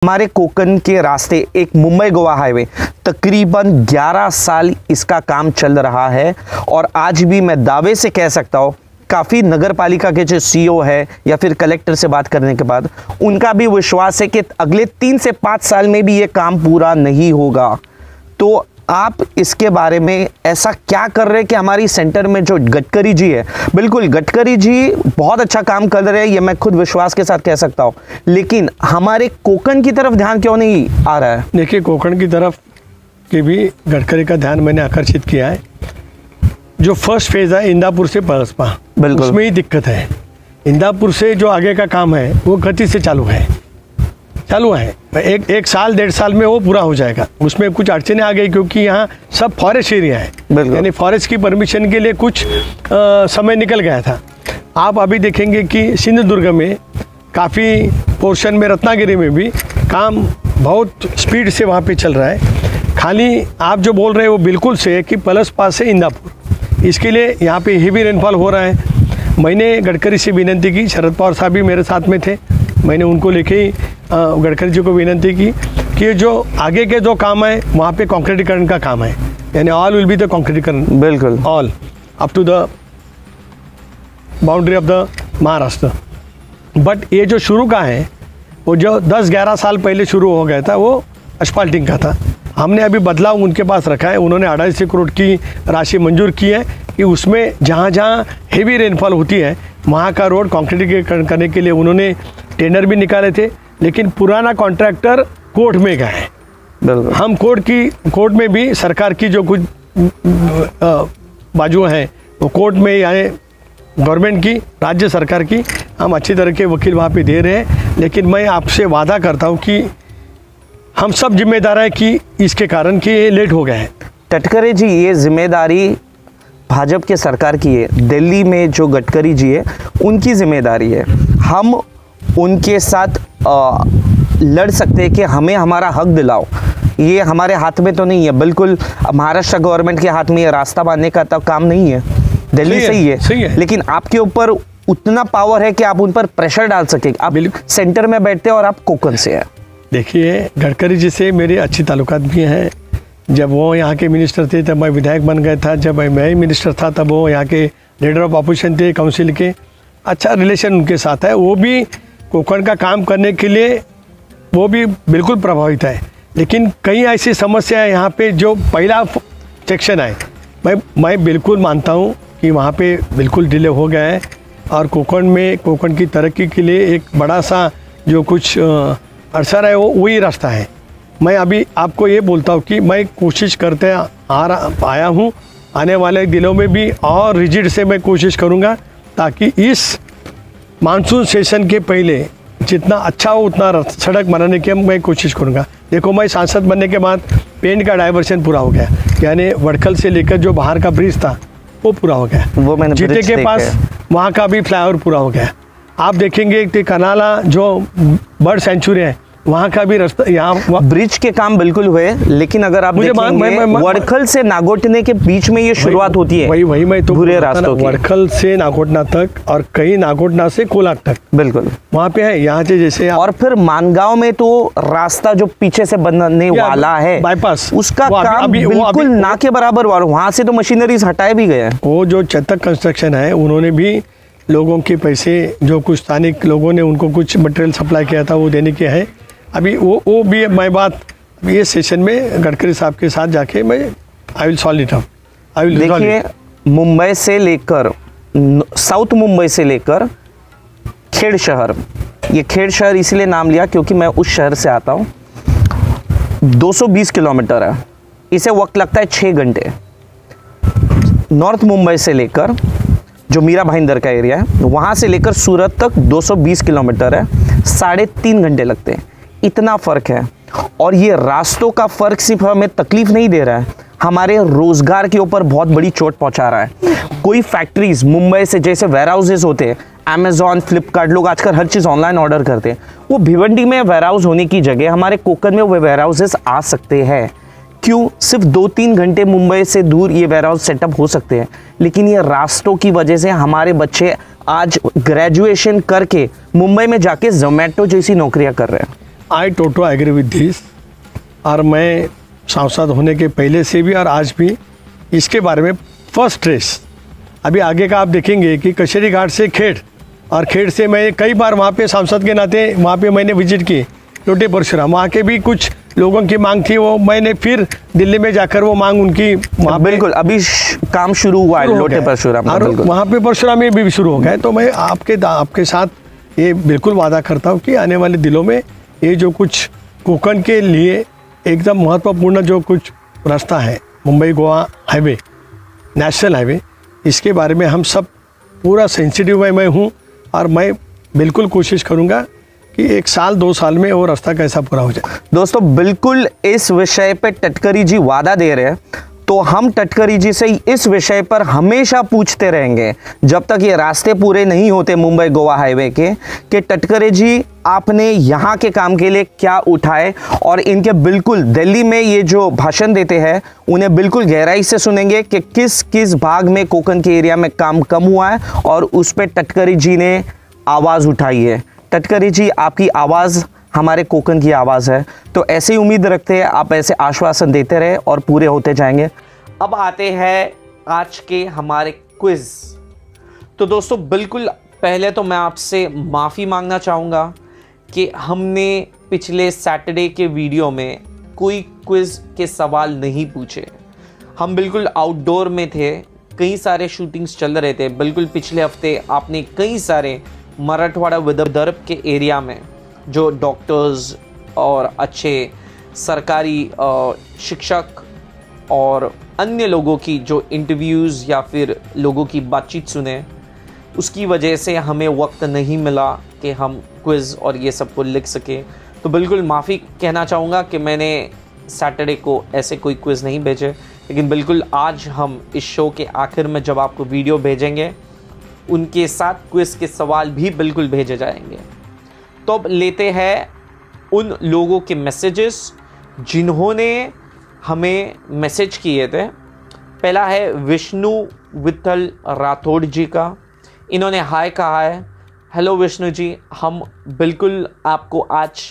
हमारे कोकण के रास्ते एक मुंबई गोवा हाईवे तकरीबन 11 साल इसका काम चल रहा है और आज भी मैं दावे से कह सकता हूँ काफ़ी नगर पालिका के जो सीईओ है या फिर कलेक्टर से बात करने के बाद उनका भी विश्वास है कि अगले 3 से 5 साल में भी ये काम पूरा नहीं होगा। तो आप इसके बारे में ऐसा क्या कर रहे हैं कि हमारी सेंटर में जो गडकरी जी है, बिल्कुल गडकरी जी बहुत अच्छा काम कर रहे हैं, ये मैं खुद विश्वास के साथ कह सकता हूँ, लेकिन हमारे कोकण की तरफ ध्यान क्यों नहीं आ रहा है? देखिए, कोकण की तरफ के भी गडकरी का ध्यान मैंने आकर्षित किया है। जो फर्स्ट फेज़ है इंदापुर से पलसपा, बिल्कुल उसमें ही दिक्कत है। इंदापुर से जो आगे का काम है वो गति से चालू है। एक साल 1.5 साल में वो पूरा हो जाएगा। उसमें कुछ अड़चने आ गई क्योंकि यहाँ सब फॉरेस्ट एरिया है, यानी फॉरेस्ट की परमिशन के लिए कुछ समय निकल गया था। आप अभी देखेंगे कि सिंधुदुर्ग में काफ़ी पोर्शन में, रत्नागिरी में भी काम बहुत स्पीड से वहाँ पे चल रहा है। खाली आप जो बोल रहे हैं वो बिल्कुल से है कि पलसपा से इंदापुर, इसके लिए यहाँ पे हेवी रेनफॉल हो रहा है। मैंने गडकरी से विनती की, शरद पवार साहब भी मेरे साथ में थे, मैंने उनको लेके ही गडकरी जी को विनती की कि जो आगे के जो काम है वहाँ पे कंक्रीटीकरण का काम है, यानी ऑल विल बी द कंक्रीटीकरण, बिल्कुल all up to the boundary of the Maharashtra. But ये जो शुरू का है वो जो 10-11 साल पहले शुरू हो गया था वो अस्फाल्टिंग का था। हमने अभी बदलाव उनके पास रखा है, उन्होंने 250 करोड़ की राशि मंजूर की है कि उसमें जहाँ जहाँ हेवी रेनफॉल होती है वहाँ का रोड कंक्रीटीकरण करने के लिए उन्होंने टेंडर भी निकाले थे, लेकिन पुराना कॉन्ट्रैक्टर कोर्ट में गया है। हम कोर्ट में भी सरकार की जो कुछ बाजू हैं वो कोर्ट में, यानी गवर्नमेंट की, राज्य सरकार की, हम अच्छी तरह के वकील वहाँ पे दे रहे हैं। लेकिन मैं आपसे वादा करता हूँ कि हम सब जिम्मेदार हैं कि इसके कारण कि ये लेट हो गए हैं। गडकरी जी, ये जिम्मेदारी भाजपा के सरकार की है, दिल्ली में जो गडकरी जी है उनकी जिम्मेदारी है। हम उनके साथ लड़ सकते हैं कि हमें हमारा हक दिलाओ, ये हमारे हाथ में तो नहीं है। बिल्कुल महाराष्ट्र गवर्नमेंट के हाथ में ये रास्ता बांधने का तब काम नहीं है, दिल्ली सही है, लेकिन आपके ऊपर उतना पावर है कि आप उन पर प्रेशर डाल सके। आप सेंटर में बैठते हैं और आप कोकण से हैं। देखिए, गडकरी जी से मेरी अच्छी ताल्लुकात भी हैं। जब वो यहाँ के मिनिस्टर थे तब मैं विधायक बन गया था, जब मैं ही मिनिस्टर था तब वो यहाँ के लीडर ऑफ अपोजिशन थे काउंसिल के, अच्छा रिलेशन उनके साथ है। वो भी कोकण का काम करने के लिए वो भी बिल्कुल प्रभावित है। लेकिन कई ऐसी समस्या है यहाँ पे, जो पहला सेक्शन है मैं बिल्कुल मानता हूँ कि वहाँ पे बिल्कुल डिले हो गया है और कोकण की तरक्की के लिए एक बड़ा सा जो कुछ अवसर है वो वही रास्ता है। मैं अभी आपको ये बोलता हूँ कि मैं कोशिश करते आया हूँ, आने वाले दिनों में भी और रिजिड से मैं कोशिश करूँगा ताकि इस मानसून सेशन के पहले जितना अच्छा हो उतना सड़क बनाने की मैं कोशिश करूँगा। देखो, मैं सांसद बनने के बाद पेंट का डाइवर्शन पूरा हो गया, यानी वड़खल से लेकर जो बाहर का ब्रिज था वो पूरा हो गया। वो मैंने जीते के पास वहाँ का भी फ्लाईओवर पूरा हो गया। आप देखेंगे कि कनाला जो बर्ड सेंचुरी है वहाँ का भी रास्ता, यहाँ ब्रिज के काम बिल्कुल हुए, लेकिन अगर आप देखेंगे वड़खल से नागोटने के बीच में ये शुरुआत होती है, वही मैं तो बुरे रास्तों की, वड़खल से नागोटना तक और कई नागोटना से कोलाक तक, बिल्कुल वहाँ पे है। यहाँ से जैसे और फिर मानगांव में तो रास्ता जो पीछे से बनने वाला है बाईपास, उसका काम बिल्कुल ना के बराबर, वहाँ से तो मशीनरीज हटाए भी गए। वो जो चतक कंस्ट्रक्शन है उन्होंने भी लोगों के पैसे, जो कुछ स्थानिक लोगों ने उनको कुछ मटेरियल सप्लाई किया था वो देने के है। अभी वो भी मैं बात ये सेशन में गडकरी साहब के साथ जाके मैं I will solve it up. देखिए, मुंबई से लेकर साउथ मुंबई से लेकर खेड़ शहर, ये खेड़ शहर इसलिए नाम लिया क्योंकि मैं उस शहर से आता हूँ, 220 किलोमीटर है, इसे वक्त लगता है 6 घंटे। नॉर्थ मुंबई से लेकर जो मीरा भाईंदर का एरिया है वहाँ से लेकर सूरत तक 220 किलोमीटर है, 3.5 घंटे लगते हैं। इतना फ़र्क है और ये रास्तों का फ़र्क सिर्फ हमें तकलीफ़ नहीं दे रहा है, हमारे रोज़गार के ऊपर बहुत बड़ी चोट पहुंचा रहा है। कोई फैक्ट्रीज़ मुंबई से, जैसे वेयर हाउसेज होते हैं, अमेज़ॉन, फ्लिपकार्ट, लोग आजकल हर चीज़ ऑनलाइन ऑर्डर करते हैं, वो भिवंडी में वेयर हाउस होने की जगह हमारे कोकण में वो वेयर हाउसेज आ सकते हैं। क्यों? सिर्फ 2-3 घंटे मुंबई से दूर ये वेयर हाउस सेटअप हो सकते हैं, लेकिन ये रास्तों की वजह से हमारे बच्चे आज ग्रेजुएशन करके मुंबई में जाके जोमेटो जैसी नौकरियां कर रहे हैं। आई टोटो एग्री विद दिस। और मैं सांसद होने के पहले से भी और आज भी इसके बारे में फर्स्ट रेस। अभी आगे का आप देखेंगे कि कचहरी घाट से खेड़, और खेड़ से मैं कई बार वहाँ पे सांसद के नाते वहाँ पे मैंने विजिट की लोटे परशुराम। वहाँ के भी कुछ लोगों की मांग थी, वो मैंने फिर दिल्ली में जाकर वो मांग उनकी वहाँ बिल्कुल अभी काम शुरू हुआ है लोटे परशुराम, और वहाँ पे परशुराम में भी शुरू हो गया है। तो मैं आपके साथ ये बिल्कुल वादा करता हूँ कि आने वाले दिनों में ये जो कुछ कोकण के लिए एकदम महत्वपूर्ण जो कुछ रास्ता है, Mumbai Goa highway, national highway, इसके बारे में हम सब पूरा सेंसिटिव है मैं हूँ। और मैं बिल्कुल कोशिश करूँगा कि 1 साल 2 साल में वो रास्ता कैसा पूरा हो जाए। दोस्तों बिल्कुल इस विषय पे टटकरी जी वादा दे रहे हैं, तो हम टटकरी जी से इस विषय पर हमेशा पूछते रहेंगे जब तक ये रास्ते पूरे नहीं होते मुंबई गोवा हाईवे के, कि टटकरी जी आपने यहाँ के काम के लिए क्या उठाए। और इनके बिल्कुल दिल्ली में ये जो भाषण देते हैं उन्हें बिल्कुल गहराई से सुनेंगे कि किस किस भाग में कोकण के एरिया में काम कम हुआ है और उस पर टटकरी जी ने आवाज़ उठाई है। टटकरी जी आपकी आवाज़ हमारे कोकण की आवाज़ है, तो ऐसे ही उम्मीद रखते हैं आप ऐसे आश्वासन देते रहे और पूरे होते जाएंगे। अब आते हैं आज के हमारे क्विज। तो दोस्तों बिल्कुल पहले तो मैं आपसे माफ़ी मांगना चाहूँगा कि हमने पिछले सैटरडे के वीडियो में कोई क्विज के सवाल नहीं पूछे। हम बिल्कुल आउटडोर में थे, कई सारे शूटिंग्स चल रहे थे। बिल्कुल पिछले हफ्ते आपने कई सारे मराठवाड़ा विदर्भ के एरिया में जो डॉक्टर्स और अच्छे सरकारी शिक्षक और अन्य लोगों की जो इंटरव्यूज़ या फिर लोगों की बातचीत सुने, उसकी वजह से हमें वक्त नहीं मिला कि हम क्विज़ और ये सब को लिख सके। तो बिल्कुल माफ़ी कहना चाहूँगा कि मैंने सैटरडे को ऐसे कोई क्विज़ नहीं भेजे, लेकिन बिल्कुल आज हम इस शो के आखिर में जब आपको वीडियो भेजेंगे उनके साथ क्विज़ के सवाल भी बिल्कुल भेजे जाएंगे। तो अब लेते हैं उन लोगों के मैसेजेस जिन्होंने हमें मैसेज किए थे। पहला है विष्णु विठल राठौड़ जी का। इन्होंने हाय कहा है। हेलो विष्णु जी, हम बिल्कुल आपको आज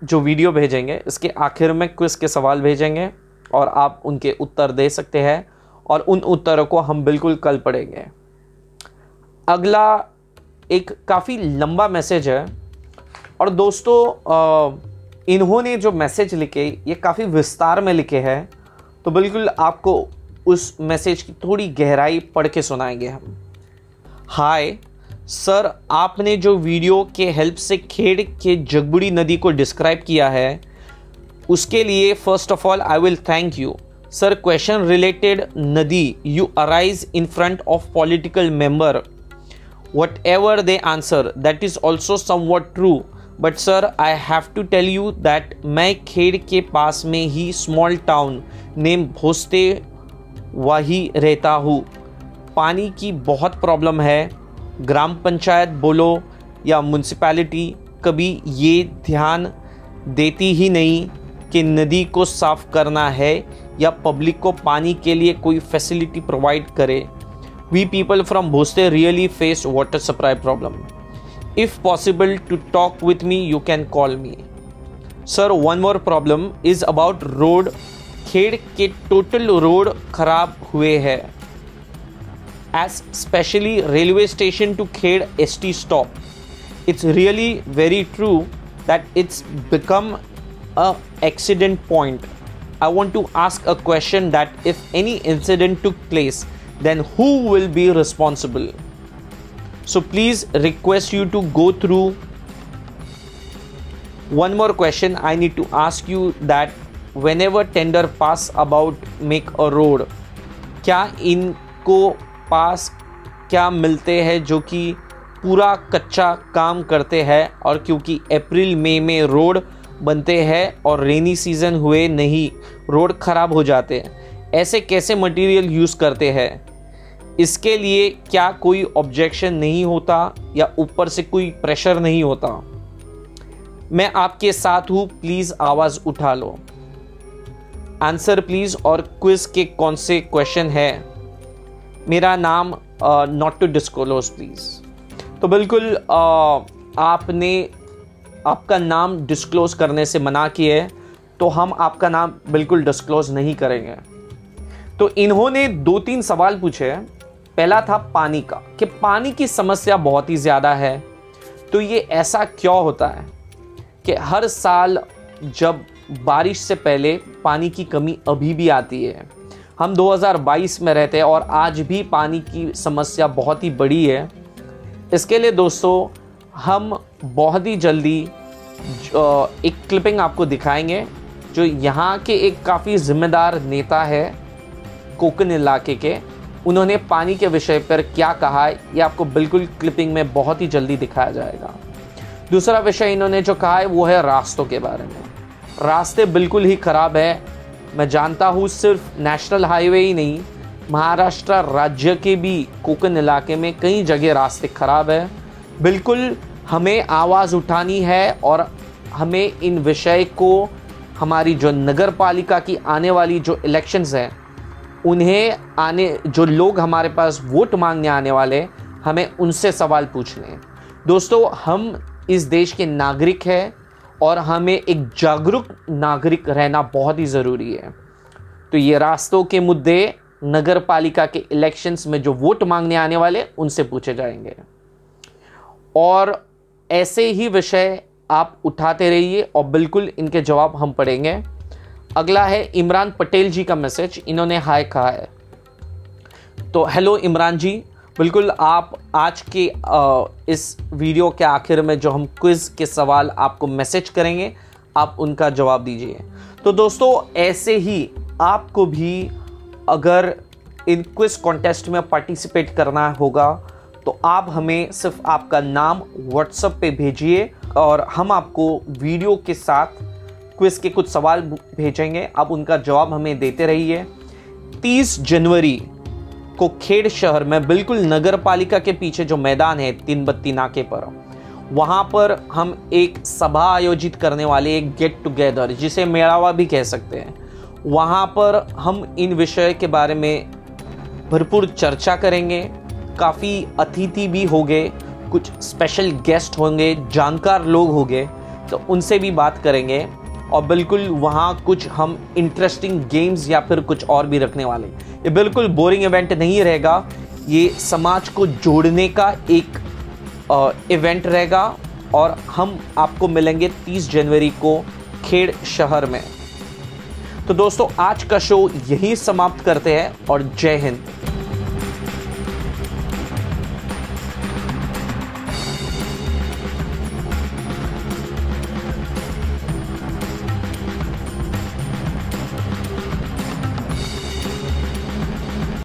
जो वीडियो भेजेंगे इसके आखिर में क्विज़ के सवाल भेजेंगे और आप उनके उत्तर दे सकते हैं और उन उत्तरों को हम बिल्कुल कल पढ़ेंगे। अगला एक काफ़ी लंबा मैसेज है और दोस्तों इन्होंने जो मैसेज लिखे ये काफ़ी विस्तार में लिखे हैं, तो बिल्कुल आपको उस मैसेज की थोड़ी गहराई पढ़ के सुनाएंगे हम। हाय सर, आपने जो वीडियो के हेल्प से खेड़ के जगबुड़ी नदी को डिस्क्राइब किया है उसके लिए first of all I will thank you sir. Question related नदी you arise in front of political member, whatever they answer that is also somewhat true, but sir I have to tell you that मैं खेड़ के पास में ही small town name भोस्ते वही रहता हूँ। पानी की बहुत प्रॉब्लम है। ग्राम पंचायत बोलो या म्यूनसिपैलिटी कभी ये ध्यान देती ही नहीं कि नदी को साफ करना है या पब्लिक को पानी के लिए कोई फैसिलिटी प्रोवाइड करे। We people from Bhoste really face water supply problem. If possible to talk with me, you can call me. Sir, one more problem is about road. खेड़ के total road खराब हुए हैं. As especially railway station to Khed ST stop. It's really very true that it's become a accident point. I want to ask a question that if any incident took place, then who will be responsible? So please request you to go through. One more question I need to ask you that whenever tender pass about make a road, क्या इनको पास क्या मिलते हैं जो कि पूरा कच्चा काम करते हैं, और क्योंकि अप्रैल मई में रोड बनते हैं और रेनी सीजन हुए नहीं रोड ख़राब हो जाते हैं, ऐसे कैसे मटेरियल यूज़ करते हैं? इसके लिए क्या कोई ऑब्जेक्शन नहीं होता या ऊपर से कोई प्रेशर नहीं होता? मैं आपके साथ हूँ, प्लीज़ आवाज़ उठा लो। Answer please. और क्विज के कौन से क्वेश्चन है? मेरा नाम नॉट टू डिस्क्लोज प्लीज़। तो बिल्कुल आपने आपका नाम डिस्क्लोज करने से मना किए तो हम आपका नाम बिल्कुल डिस्क्लोज नहीं करेंगे। तो इन्होंने 2-3 सवाल पूछे। पहला था पानी का, कि पानी की समस्या बहुत ही ज़्यादा है, तो ये ऐसा क्यों होता है कि हर साल जब बारिश से पहले पानी की कमी अभी भी आती है। हम 2022 में रहते हैं और आज भी पानी की समस्या बहुत ही बड़ी है। इसके लिए दोस्तों हम बहुत ही जल्दी एक क्लिपिंग आपको दिखाएंगे, जो यहाँ के एक काफ़ी जिम्मेदार नेता है कोकण इलाके के, उन्होंने पानी के विषय पर क्या कहा है ये आपको बिल्कुल क्लिपिंग में बहुत ही जल्दी दिखाया जाएगा। दूसरा विषय इन्होंने जो कहा है वो है रास्तों के बारे में। रास्ते बिल्कुल ही ख़राब है। मैं जानता हूँ सिर्फ नेशनल हाईवे ही नहीं, महाराष्ट्र राज्य के भी कोकण इलाके में कई जगह रास्ते ख़राब है। बिल्कुल हमें आवाज़ उठानी है और हमें इन विषय को हमारी जो नगर पालिका की आने वाली जो इलेक्शंस हैं उन्हें जो लोग हमारे पास वोट मांगने आने वाले, हमें उनसे सवाल पूछने हैं। दोस्तों हम इस देश के नागरिक हैं और हमें एक जागरूक नागरिक रहना बहुत ही ज़रूरी है। तो ये रास्तों के मुद्दे नगर पालिका के इलेक्शंस में जो वोट मांगने आने वाले उनसे पूछे जाएंगे और ऐसे ही विषय आप उठाते रहिए और बिल्कुल इनके जवाब हम पढ़ेंगे। अगला है इमरान पटेल जी का मैसेज, इन्होंने हाय कहा है। तो हेलो इमरान जी, बिल्कुल आप आज के इस वीडियो के आखिर में जो हम क्विज़ के सवाल आपको मैसेज करेंगे आप उनका जवाब दीजिए। तो दोस्तों ऐसे ही आपको भी अगर इन क्विज़ कॉन्टेस्ट में पार्टिसिपेट करना होगा तो आप हमें सिर्फ आपका नाम व्हाट्सएप पे भेजिए और हम आपको वीडियो के साथ क्विज़ के कुछ सवाल भेजेंगे, आप उनका जवाब हमें देते रहिए। 30 जनवरी को खेड़ शहर में बिल्कुल नगर पालिका के पीछे जो मैदान है तीन बत्ती नाके पर, वहाँ पर हम एक सभा आयोजित करने वाले, एक गेट टुगेदर जिसे मेड़ावा भी कह सकते हैं, वहाँ पर हम इन विषय के बारे में भरपूर चर्चा करेंगे। काफ़ी अतिथि भी होंगे, कुछ स्पेशल गेस्ट होंगे, जानकार लोग होंगे, तो उनसे भी बात करेंगे और बिल्कुल वहाँ कुछ हम इंटरेस्टिंग गेम्स या फिर कुछ और भी रखने वाले। ये बिल्कुल बोरिंग इवेंट नहीं रहेगा, ये समाज को जोड़ने का एक इवेंट रहेगा और हम आपको मिलेंगे 30 जनवरी को खेड़ शहर में। तो दोस्तों आज का शो यहीं समाप्त करते हैं और जय हिंद।